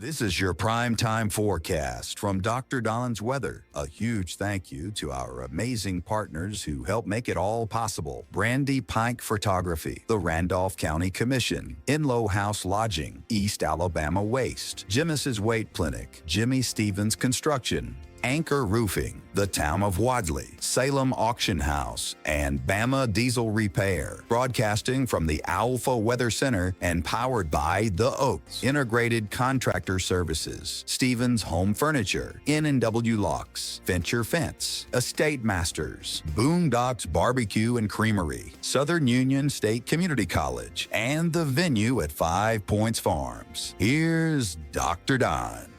This is your primetime forecast from Dr. Don's Weather. A huge thank you to our amazing partners who help make it all possible. Brandy Pike Photography, the Randolph County Commission, Inlow House Lodging, East Alabama Waste, Jimis's Weight Clinic, Jimmy Stevens Construction, Anchor Roofing, the Town of Wadley, Salem Auction House, and Bama Diesel Repair. Broadcasting from the Alpha Weather Center and powered by The Oaks, Integrated Contractor Services, Stevens Home Furniture, N&W Locks, Venture Fence, Estate Masters, Boondocks Barbecue and Creamery, Southern Union State Community College, and the venue at 5 Points Farms. Here's Dr. Don.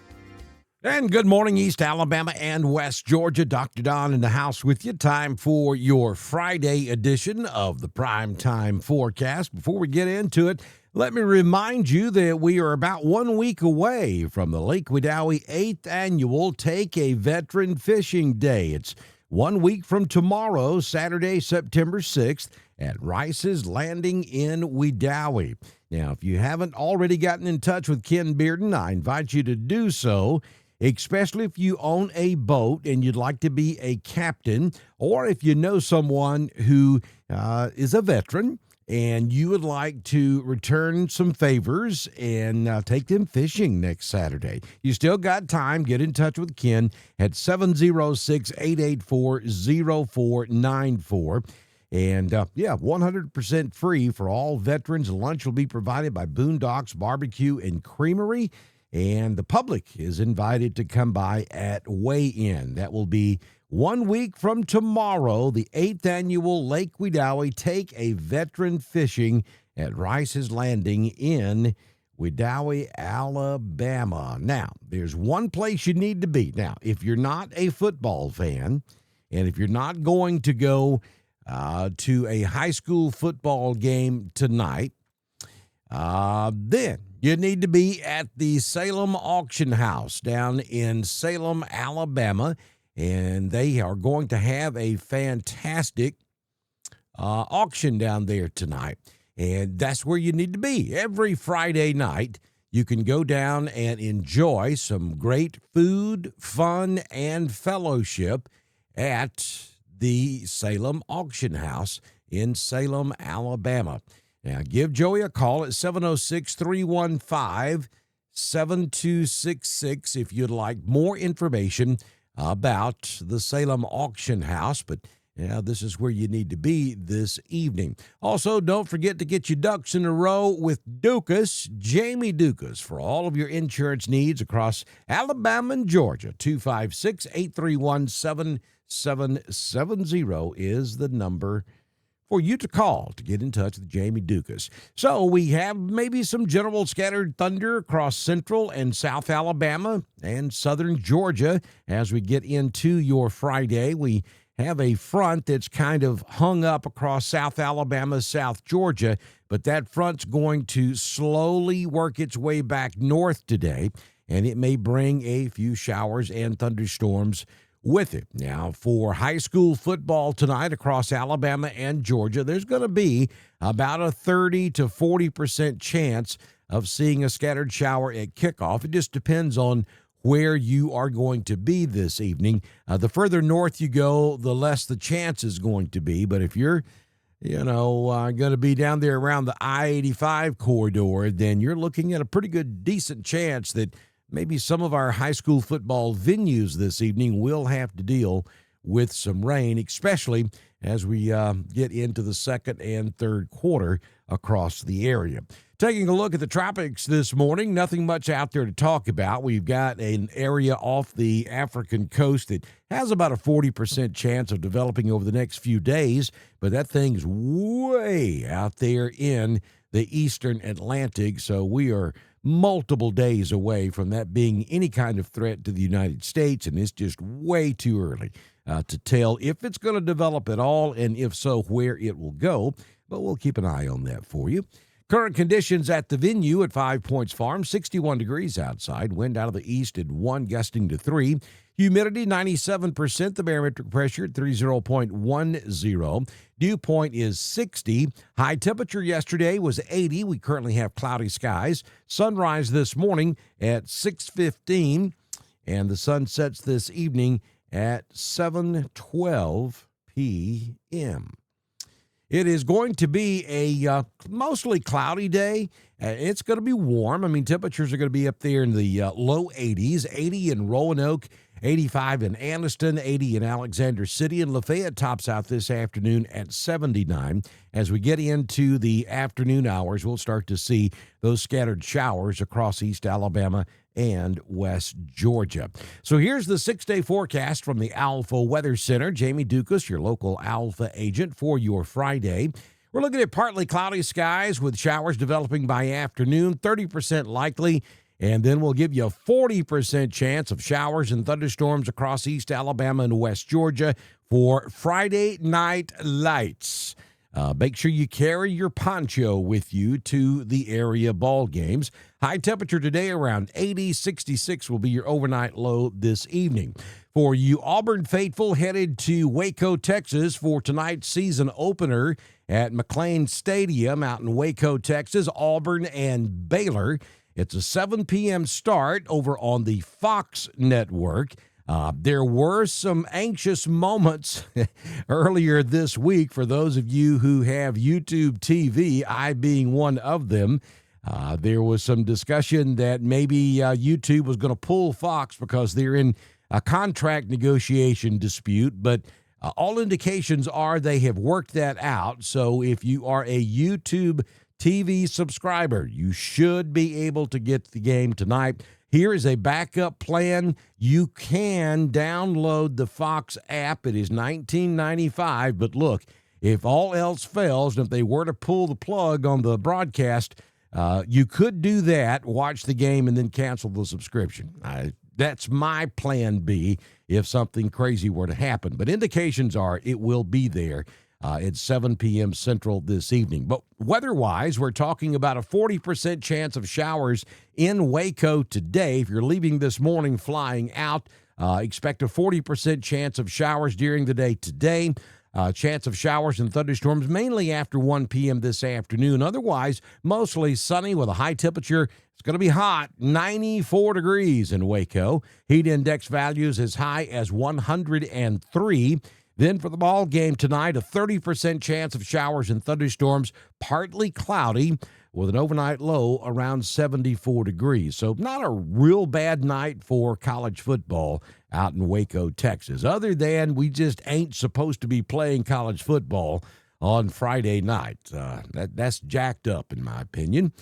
And good morning, East Alabama and West Georgia. Dr. Don in the house with you. Time for your Friday edition of the Primetime Forecast. Before we get into it, let me remind you that we are about 1 week away from the Lake Wedowee 8th Annual Take a Veteran Fishing Day. It's 1 week from tomorrow, Saturday, September 6th, at Rice's Landing in Wedowee. Now, if you haven't already gotten in touch with Ken Bearden, I invite you to do so, especially if you own a boat and you'd like to be a captain, or if you know someone who is a veteran and you would like to return some favors and take them fishing next Saturday. You still got time. Get in touch with Ken at 706-884-0494. And, 100% free for all veterans. Lunch will be provided by Boondocks Barbecue and Creamery. And the public is invited to come by at weigh-in. That will be 1 week from tomorrow, the 8th Annual Lake Wedowee Take a Veteran Fishing at Rice's Landing in Wedowee, Alabama. Now, there's one place you need to be. Now, if you're not a football fan, and if you're not going to go to a high school football game tonight, then you need to be at the Salem Auction House down in Salem, Alabama, and they are going to have a fantastic auction down there tonight, and that's where you need to be. Every Friday night, you can go down and enjoy some great food, fun, and fellowship at the Salem Auction House in Salem, Alabama. Now, give Joey a call at 706-315-7266 if you'd like more information about the Salem Auction House. But, this is where you need to be this evening. Also, don't forget to get your ducks in a row with Dukas, Jamie Dukas, for all of your insurance needs across Alabama and Georgia. 256-831-7770 is the number for you to call to get in touch with Jamie Dukas. So we have maybe some general scattered thunder across central and south Alabama and southern Georgia. As we get into your Friday, we have a front that's kind of hung up across south Alabama, south Georgia, but that front's going to slowly work its way back north today, and it may bring a few showers and thunderstorms with it. Now, for high school football tonight across Alabama and Georgia, there's going to be about a 30 to 40% chance of seeing a scattered shower at kickoff. It just depends on where you are going to be this evening. The further north you go, the less the chance is going to be. But if you're, going to be down there around the I-85 corridor, then you're looking at a pretty good, decent chance that maybe some of our high school football venues this evening will have to deal with some rain, especially as we get into the second and third quarter across the area. Taking a look at the tropics this morning, nothing much out there to talk about. We've got an area off the African coast that has about a 40% chance of developing over the next few days, but that thing's way out there in the eastern Atlantic, so we are multiple days away from that being any kind of threat to the United States, and it's just way too early to tell if it's going to develop at all, and if so, where it will go. But we'll keep an eye on that for you. Current conditions at the venue at 5 Points Farm, 61 degrees outside. Wind out of the east at 1, gusting to 3. Humidity 97%. The barometric pressure at 30.10. Dew point is 60. High temperature yesterday was 80. We currently have cloudy skies. Sunrise this morning at 6:15. And the sun sets this evening at 7:12 p.m. It is going to be a mostly cloudy day. It's going to be warm. I mean, temperatures are going to be up there in the low 80s, 80 in Roanoke, 85 in Anniston, 80 in Alexander City, and Lafayette tops out this afternoon at 79. As we get into the afternoon hours, we'll start to see those scattered showers across East Alabama and West Georgia. So here's the 6-day forecast from the Alpha Weather Center. Jamie Dukas, your local Alpha agent for your Friday. We're looking at partly cloudy skies with showers developing by afternoon, 30% likely. And then we'll give you a 40% chance of showers and thunderstorms across East Alabama and West Georgia for Friday night lights. Make sure you carry your poncho with you to the area ball games. High temperature today around 80, 66 will be your overnight low this evening. For you Auburn faithful headed to Waco, Texas for tonight's season opener at McLean Stadium out in Waco, Texas, Auburn and Baylor. It's a 7 p.m. start over on the Fox network. There were some anxious moments earlier this week for those of you who have YouTube TV, I being one of them. There was some discussion that maybe YouTube was going to pull Fox because they're in a contract negotiation dispute, but all indications are they have worked that out. So if you are a YouTube TV subscriber, you should be able to get the game tonight. Here is a backup plan. You can download the Fox app. It is $19.95. But look, if all else fails, and if they were to pull the plug on the broadcast, you could do that, watch the game, and then cancel the subscription. That's my plan B if something crazy were to happen. But indications are it will be there at 7 p.m. Central this evening. But weather-wise, we're talking about a 40% chance of showers in Waco today. If you're leaving this morning flying out, expect a 40% chance of showers during the day today. Chance of showers and thunderstorms mainly after 1 p.m. this afternoon. Otherwise, mostly sunny with a high temperature. It's going to be hot, 94 degrees in Waco. Heat index values as high as 103. Then for the ball game tonight, a 30% chance of showers and thunderstorms, partly cloudy with an overnight low around 74 degrees. So not a real bad night for college football out in Waco, Texas, other than we just ain't supposed to be playing college football on Friday night. That's jacked up, in my opinion.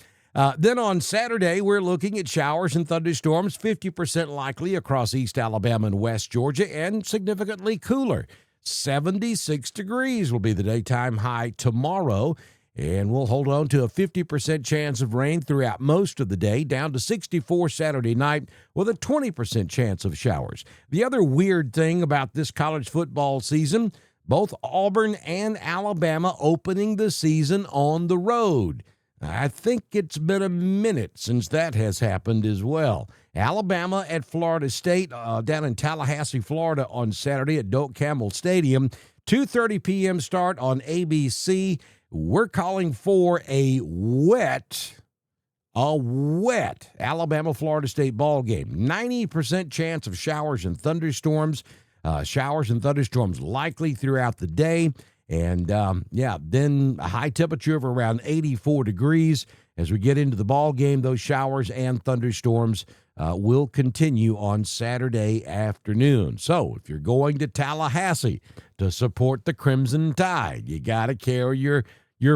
Then on Saturday, we're looking at showers and thunderstorms, 50% likely across East Alabama and West Georgia, and significantly cooler. 76 degrees will be the daytime high tomorrow, and we'll hold on to a 50% chance of rain throughout most of the day, down to 64 Saturday night with a 20% chance of showers. The other weird thing about this college football season, both Auburn and Alabama opening the season on the road. I think it's been a minute since that has happened as well. Alabama at Florida State down in Tallahassee, Florida on Saturday at Doak Campbell Stadium. 2:30 p.m. start on ABC. We're calling for a wet Alabama-Florida State ball game. 90% chance of showers and thunderstorms. Showers and thunderstorms likely throughout the day. And, then a high temperature of around 84 degrees. As we get into the ball game, those showers and thunderstorms will continue on Saturday afternoon. So if you're going to Tallahassee to support the Crimson Tide, you got to carry your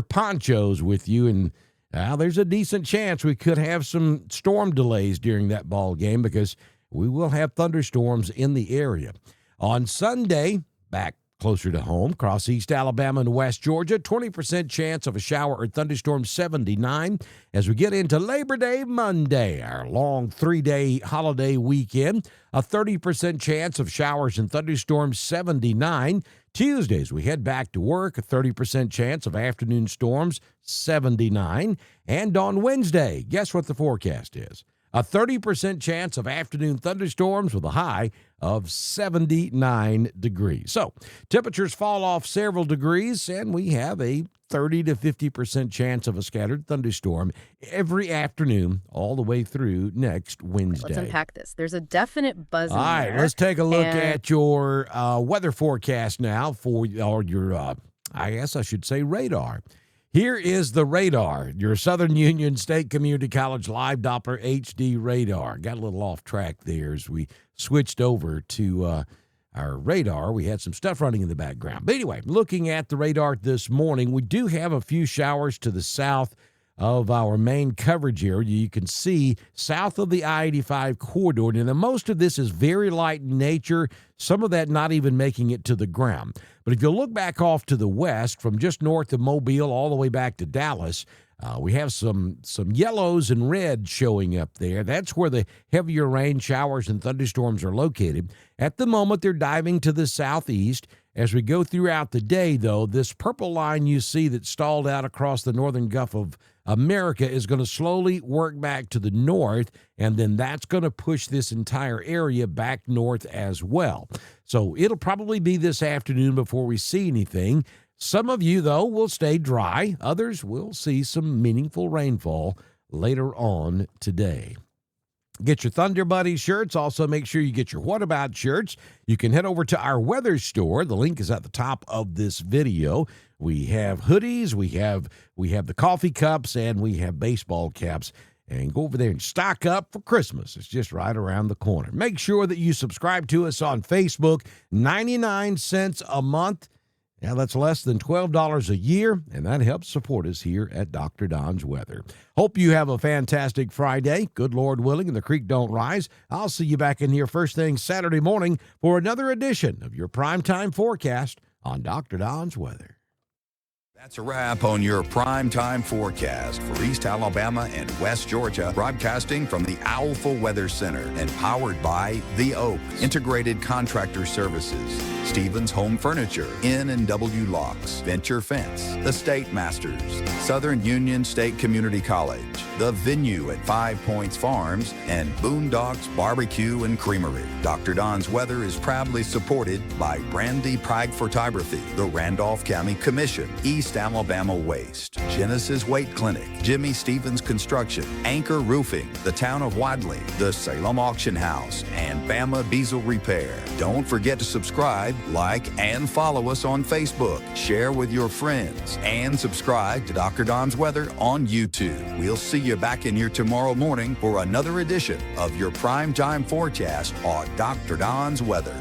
ponchos with you. And there's a decent chance we could have some storm delays during that ball game because we will have thunderstorms in the area. On Sunday, back closer to home, across East Alabama and West Georgia, 20% chance of a shower or thunderstorm, 79. As we get into Labor Day Monday, our long 3-day holiday weekend, a 30% chance of showers and thunderstorms, 79. Tuesdays, we head back to work, a 30% chance of afternoon storms, 79. And on Wednesday, guess what the forecast is? A 30% chance of afternoon thunderstorms with a high of 79 degrees. So temperatures fall off several degrees, and we have a 30 to 50% chance of a scattered thunderstorm every afternoon all the way through next Wednesday. Let's unpack this. There's a definite buzz in All right, there. let's take a look and- at your weather forecast now for your, I guess I should say, radar. Here is the radar, your Southern Union State Community College Live Doppler HD radar. Got a little off track there as we switched over to our radar. We had some stuff running in the background. But anyway, looking at the radar this morning, we do have a few showers to the south of our main coverage area. You can see south of the I-85 corridor. Now, most of this is very light in nature, some of that not even making it to the ground. But if you look back off to the west, from just north of Mobile all the way back to Dallas, we have some yellows and reds showing up there. That's where the heavier rain showers and thunderstorms are located. At the moment, they're diving to the southeast. As we go throughout the day, though, this purple line you see that stalled out across the northern Gulf of America is going to slowly work back to the north, and then that's going to push this entire area back north as well. So it'll probably be this afternoon before we see anything. Some of you, though, will stay dry. Others will see some meaningful rainfall later on today. Get your Thunder Buddy shirts. Also, make sure you get your What About shirts. You can head over to our weather store. The link is at the top of this video. We have hoodies, we have the coffee cups, and we have baseball caps. And go over there and stock up for Christmas. It's just right around the corner. Make sure that you subscribe to us on Facebook. 99 cents a month. Now, that's less than $12 a year, and that helps support us here at Dr. Don's Weather. Hope you have a fantastic Friday. Good Lord willing, and the creek don't rise. I'll see you back in here first thing Saturday morning for another edition of your primetime forecast on Dr. Don's Weather. That's a wrap on your primetime forecast for East Alabama and West Georgia, broadcasting from the Owlful Weather Center and powered by The Oaks, Integrated Contractor Services, Stevens Home Furniture, N&W Locks, Venture Fence, The State Masters, Southern Union State Community College, The Venue at 5 Points Farms, and Boondocks Barbecue and Creamery. Dr. Don's Weather is proudly supported by Brandy Pike Photography, the Randolph County Commission, East Alabama Waste, Genesis Weight Clinic, Jimmy Stevens Construction, Anchor Roofing, the Town of Wadley, the Salem Auction House, and Bama Diesel Repair. Don't forget to subscribe, like, and follow us on Facebook. Share with your friends, and subscribe to Dr. Don's Weather on YouTube. We'll see you back in here tomorrow morning for another edition of your primetime forecast on Dr. Don's Weather.